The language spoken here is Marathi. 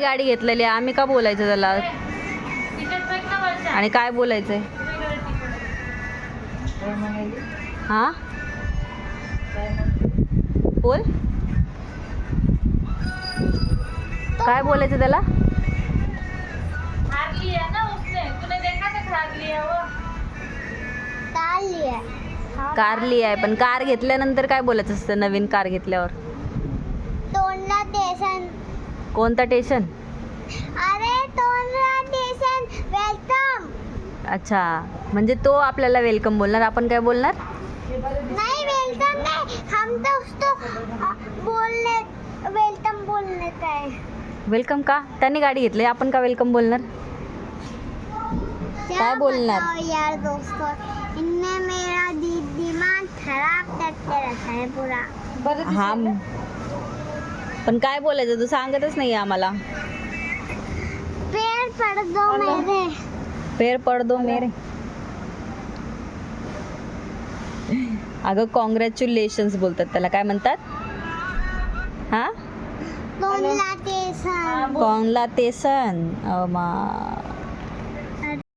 गाडी घेतलेली आहे, आम्ही का बोलायचं त्याला? आणि काय बोलायचंय? हा बोल, काय बोलायचं त्याला? कार लिया आहे, पण कार घेतल्यानंतर काय बोलायचं असतं? नवीन कार घेतल्यावर तोंडला टेशन. कोणता टेशन? अरे तोंडला टेशन, वेलकम. अच्छा, म्हणजे तो आपल्याला वेलकम बोलणार, आपण काय बोलणार? नहीं वेलकम नहीं, हम तो उसको बोलने वेलकम बोलने का है. वेलकम का? त्याने गाडी घेतली, आपण का वेलकम बोलणार? क्या बोलणार? बताओ यार दोस्तों, इनने मेरा दिमाग खराब करके रखा है पूरा. हा, पण काय बोलायचं तू सांगतच नाही आम्हाला. पेड़ पड़ दो मेरे. पेर पड दो मेरे. अगं कॉंग्रॅच्युलेशन्स बोलतात त्याला, काय म्हणतात? हा, तोंडला टेशन. कॉंग्रॅच्युलेशन.